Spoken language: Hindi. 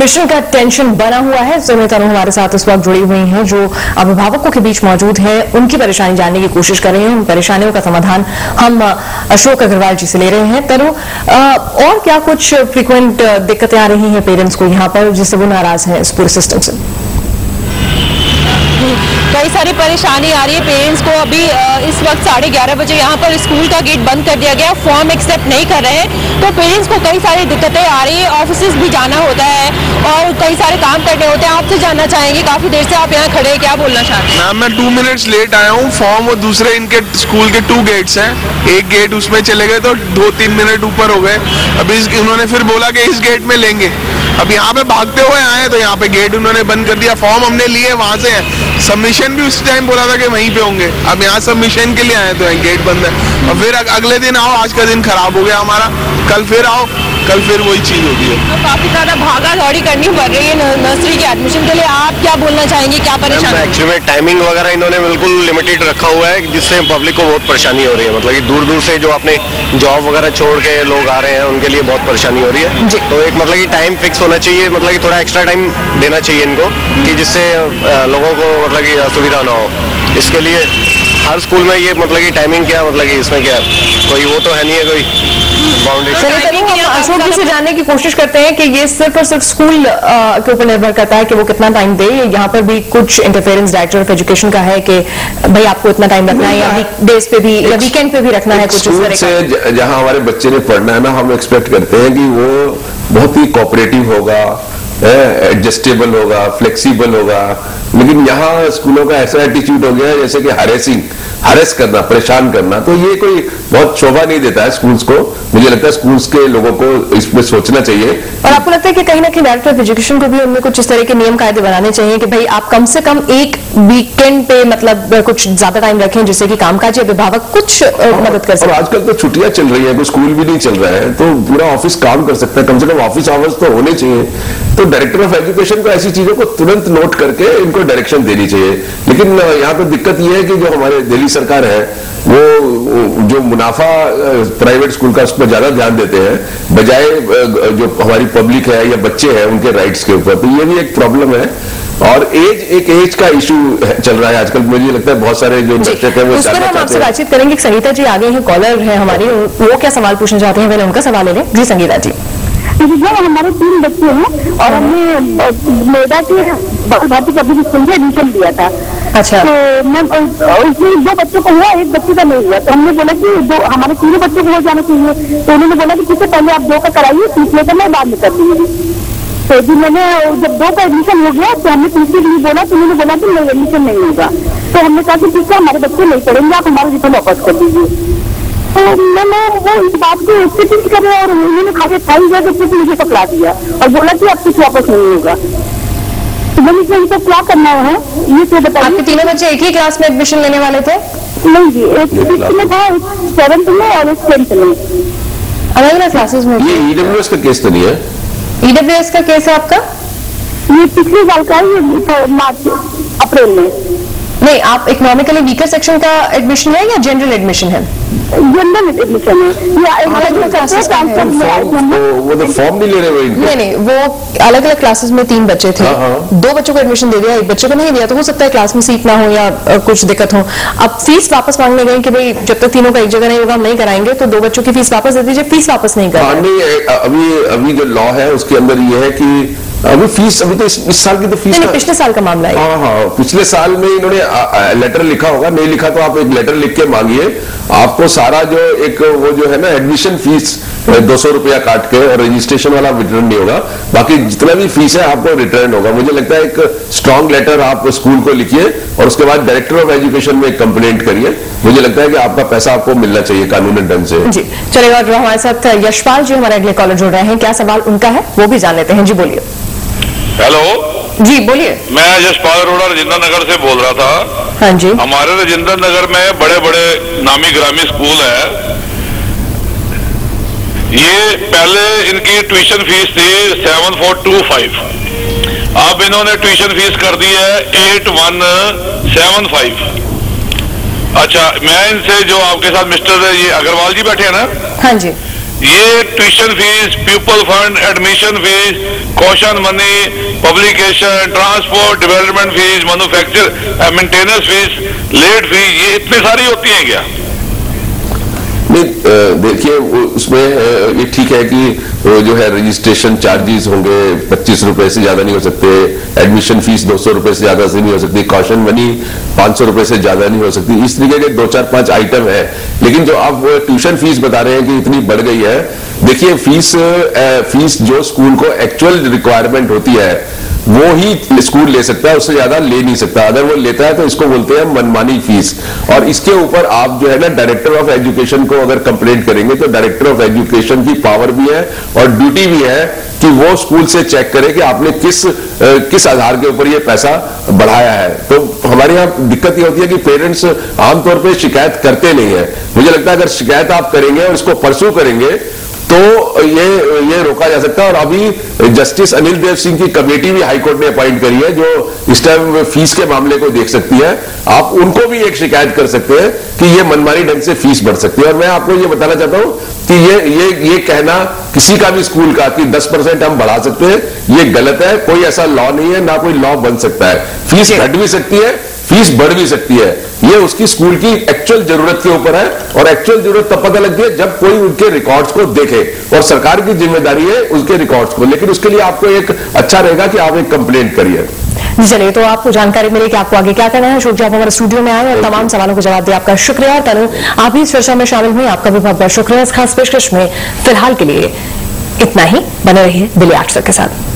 एडमिशन का टेंशन बना हुआ है। सुमित तनु हमारे साथ इस वक्त जुड़ी हुई हैं, जो अभिभावकों के बीच मौजूद है, उनकी परेशानी जानने की कोशिश कर रहे हैं। उन परेशानियों का समाधान हम अशोक अग्रवाल जी से ले रहे हैं। तनु, और क्या कुछ फ्रीक्वेंट दिक्कतें आ रही हैं पेरेंट्स को यहाँ पर, जिससे वो नाराज हैं इस पूरे सिस्टम से? कई सारी परेशानी आ रही है पेरेंट्स को। अभी इस वक्त 11:30 बजे यहाँ पर स्कूल का गेट बंद कर दिया गया, फॉर्म एक्सेप्ट नहीं कर रहे हैं, तो पेरेंट्स को कई सारी दिक्कतें आ रही है। ऑफिस भी जाना होता है और कई सारे काम करने होते हैं। आपसे जानना चाहेंगे, काफी देर से आप यहाँ खड़े हैं, क्या बोलना चाहते हैं? मैम, मैं 2 मिनट्स लेट आया हूँ। फॉर्म और दूसरे इनके स्कूल के 2 गेट्स हैं, एक गेट उसमें चले गए तो 2-3 मिनट ऊपर हो गए। अभी उन्होंने फिर बोला कि इस गेट में लेंगे। अब यहाँ पे भागते हुए आए तो यहाँ पे गेट उन्होंने बंद कर दिया। फॉर्म हमने लिए वहां से है, सबमिशन भी उस टाइम बोला था कि वहीं पे होंगे। अब यहाँ सबमिशन के लिए आए तो गेट बंद है। और फिर अगले दिन आओ, आज का दिन खराब हो गया हमारा, कल फिर आओ, कल फिर वही चीज होगी। तो काफी ज्यादा भागा दौड़ी करनी पड़ रही है नर्सरी के एडमिशन के लिए। आप क्या बोलना चाहेंगे, क्या परेशानी? एक्चुअली में टाइमिंग वगैरह इन्होंने बिल्कुल लिमिटेड रखा हुआ है, जिससे पब्लिक को बहुत परेशानी हो रही है। मतलब कि दूर दूर से जो अपने जॉब वगैरह छोड़ के लोग आ रहे हैं, उनके लिए बहुत परेशानी हो रही है। तो एक मतलब कि टाइम फिक्स होना चाहिए, मतलब कि थोड़ा एक्स्ट्रा टाइम देना चाहिए इनको, कि जिससे लोगों को मतलब कि असुविधा ना हो। इसके लिए हर स्कूल में ये मतलब कि टाइमिंग क्या, मतलब कि इसमें क्या कोई वो तो है नहीं है कोई बाउंड्री। अशोक जी से जानने की कोशिश करते हैं कि ये सिर्फ और सिर्फ स्कूल के ऊपर निर्भर करता है कि वो कितना टाइम दे। यहाँ पर भी कुछ इंटरफेरेंस डायरेक्टर ऑफ एजुकेशन का है कि भाई आपको इतना टाइम रखना है, या वीकडेज पे भी या वीकेंड पे भी रखना है। कुछ स्कूल से जहाँ हमारे बच्चे ने पढ़ना है ना, हम एक्सपेक्ट करते हैं कि वो बहुत ही कोऑपरेटिव होगा, एडजस्टेबल होगा, फ्लेक्सिबल होगा। लेकिन यहाँ स्कूलों का ऐसा एटीट्यूड हो गया है जैसे कि हरेस करना, परेशान करना, तो ये कोई बहुत शोभा नहीं देता है स्कूल्स को। मुझे लगता है स्कूल्स के लोगों को इसमें सोचना चाहिए। और आपको लगता है कि कहीं ना कहीं डायरेक्टर ऑफ एजुकेशन को भी उनमें कुछ इस तरह के नियम कायदे बनाने चाहिए कि भाई आप कम से कम एक वीकेंड पे मतलब कुछ ज्यादा टाइम रखें, जिससे कि कामकाजी अभिभावक कुछ मदद कर सके। आजकल तो छुट्टियां चल रही है, कोई स्कूल भी नहीं चल रहा है, तो पूरा ऑफिस काम कर सकता है। कम से कम ऑफिस आवर्स तो होने चाहिए। तो डायरेक्टर ऑफ एजुकेशन को ऐसी चीजों को तुरंत नोट करके इनको डायरेक्शन देनी चाहिए। लेकिन यहाँ पे दिक्कत यह है कि जो हमारे दिल्ली सरकार है, वो जो मुनाफा प्राइवेट स्कूल का, उस पर ज्यादा ध्यान देते हैं, बजाय जो हमारी पब्लिक है या बच्चे हैं उनके राइट्स के ऊपर। तो ये भी एक प्रॉब्लम है। और एज का इशू चल रहा है आजकल। मुझे लगता है बहुत सारे जो दर्शक है वो उस पर हम आपसे बातचीत करेंगे। संगीता जी आगे हैं, कॉलर है हमारी, वो क्या सवाल पूछना चाहते हैं, पहले उनका सवाल ले लें। जी संगीता जी। हमारे 3 बच्चे हैं और हमने नोएडा के भारती पब्लिक स्कूल में एडमिशन दिया था। अच्छा। तो मैम उसमें 2 बच्चों को हुआ, 1 बच्चे का नहीं हुआ। तो हमने बोला कि हमारे 3 बच्चों को हो जाना चाहिए। तो उन्होंने बोला कि ठीक है, पहले आप 2 का कराइए, तीसरे का मैं बाद में कर दूंगी। तो जी मैंने जब 2 का एडमिशन हो गया तो हमने तीसरे के लिए बोला, तो उन्होंने बोला कि नहीं, एडमिशन नहीं होगा। तो हमने कहा कि ठीक है, हमारे बच्चे नहीं पढ़ेंगे, आप हमारा रिटर्न वापस कर दीजिए। तो मैंने वो इस बात को एक्सेप्ट कर रहे और उन्होंने खाली 28,000 रुपये से मुझे पकड़ा दिया और बोला कि अब कुछ वापस नहीं होगा। तो मैंने इसमें क्या करना है ये तो बताइए। आपके तीनों बच्चे एक ही क्लास में एडमिशन लेने वाले थे? नहीं जी, एक 6th में था, एक 7th में और एक 10th में, अलग अलग क्लासेस में। ये ईडब्ल्यूएस का केस तो नहीं है? ईडब्ल्यूएस का केस है आपका? ये पिछले साल का है, मार्च अप्रैल में। नहीं, आप इकोनॉमिकली वीकर सेक्शन का एडमिशन है या जनरल एडमिशन है? जनरल एडमिशन है। अलग-अलग क्लासेस में वो तो फॉर्म नहीं ले रहे। नहीं, वो अलग अलग क्लासेस में 3 बच्चे थे। 2 बच्चों को एडमिशन दे दिया, 1 बच्चे को नहीं दिया। तो हो सकता है क्लास में सीट ना हो या कुछ दिक्कत हो। अब फीस वापस मांगने गए कि भाई जब तक तीनों का एक जगह नहीं होगा हम नहीं कराएंगे, तो 2 बच्चों की फीस वापस दे दीजिए। फीस वापस नहीं कर अभी जो लॉ है उसके अंदर ये है कि अभी फीस, अभी तो इस साल की तो फीस नहीं, पिछले साल का मामला है। हाँ, पिछले साल में इन्होंने लेटर लिखा होगा, नहीं लिखा तो आप एक लेटर लिख के मांगिए। आपको सारा जो एक वो जो है ना एडमिशन फीस 200 रुपया काट के, और रजिस्ट्रेशन वाला रिटर्न नहीं होगा, बाकी जितना भी फीस है आपको रिटर्न होगा। मुझे लगता है एक स्ट्रॉन्ग लेटर आप स्कूल को लिखिए और उसके बाद डायरेक्टर ऑफ एजुकेशन में कंप्लेंट करिए। मुझे लगता है कि आपका पैसा आपको मिलना चाहिए कानूनी ढंग से। जी चलेगा। और हमारे साथ यशपाल जी हमारे अगले कॉलर जुड़ रहे हैं, क्या सवाल उनका है वो भी जान लेते हैं। जी बोलिए। हेलो जी बोलिए। मैं यशपाल अरोड़ा राजेंद्र नगर से बोल रहा था। हाँ जी। हमारे राजेंद्र नगर में बड़े बड़े नामी ग्रामी स्कूल है। ये पहले इनकी ट्यूशन फीस थी 7425, अब इन्होंने ट्यूशन फीस कर दी है 8175। अच्छा, मैं इनसे जो आपके साथ मिस्टर ये अग्रवाल जी बैठे हैं ना, हाँ जी, ये tuition fees, people fund, admission fees, caution money, publication, transport, development fees, manufacture maintenance fees, late fees, ये इतनी सारी होती हैं क्या? देखिए उसमें ये ठीक है कि जो है रजिस्ट्रेशन चार्जेस होंगे 25 रुपए से ज्यादा नहीं हो सकते, एडमिशन फीस 200 रुपए से ज्यादा से नहीं हो सकती, कॉशन मनी 500 रुपए से ज्यादा नहीं हो सकती, इस तरीके के 2-4-5 आइटम है। लेकिन जो आप ट्यूशन फीस बता रहे हैं कि इतनी बढ़ गई है, देखिए फीस जो स्कूल को एक्चुअल रिक्वायरमेंट होती है वो ही स्कूल ले सकता है, उससे ज्यादा ले नहीं सकता। अगर वो लेता है तो इसको बोलते हैं मनमानी फीस। और इसके ऊपर आप जो है ना डायरेक्टर ऑफ एजुकेशन को अगर कंप्लेंट करेंगे तो डायरेक्टर ऑफ एजुकेशन की पावर भी है और ड्यूटी भी है कि वो स्कूल से चेक करे कि आपने किस आधार के ऊपर ये पैसा बढ़ाया है। तो हमारे यहाँ दिक्कत ये होती है कि पेरेंट्स आमतौर पर शिकायत करते नहीं है। मुझे लगता है अगर शिकायत आप करेंगे और इसको परसू करेंगे तो ये रोका जा सकता है। और अभी जस्टिस अनिल देव सिंह की कमेटी भी हाईकोर्ट ने अपॉइंट करी है जो इस टाइम फीस के मामले को देख सकती है। आप उनको भी एक शिकायत कर सकते हैं कि ये मनमानी ढंग से फीस बढ़ सकती है। और मैं आपको ये बताना चाहता हूं कि ये कहना किसी का भी स्कूल का कि 10% हम बढ़ा सकते हैं, ये गलत है। कोई ऐसा लॉ नहीं है, ना कोई लॉ बन सकता है। फीस घट भी सकती है, फीस बढ़ भी सकती है, ये उसकी स्कूल की एक्चुअल जरूरत के ऊपर है। और एक्चुअल जरूरत तब पता लगती है जब कोई उनके रिकॉर्ड्स को देखे, और सरकार की जिम्मेदारी है उसके रिकॉर्ड्स को। लेकिन उसके लिए आपको एक अच्छा रहेगा कि आप एक कंप्लेंट करिए। चलिए, तो आपको जानकारी मिली कि आपको आगे क्या करना है। अशोक जी, आप हमारे स्टूडियो में आए और तमाम सवालों को जवाब दिया, आपका शुक्रिया। तनु, आप भी इस चर्चा में शामिल हुई, आपका भी बहुत बहुत शुक्रिया। इस खास पेशकश में फिलहाल के लिए इतना ही। बने रहिए दिल्ली 8 के साथ।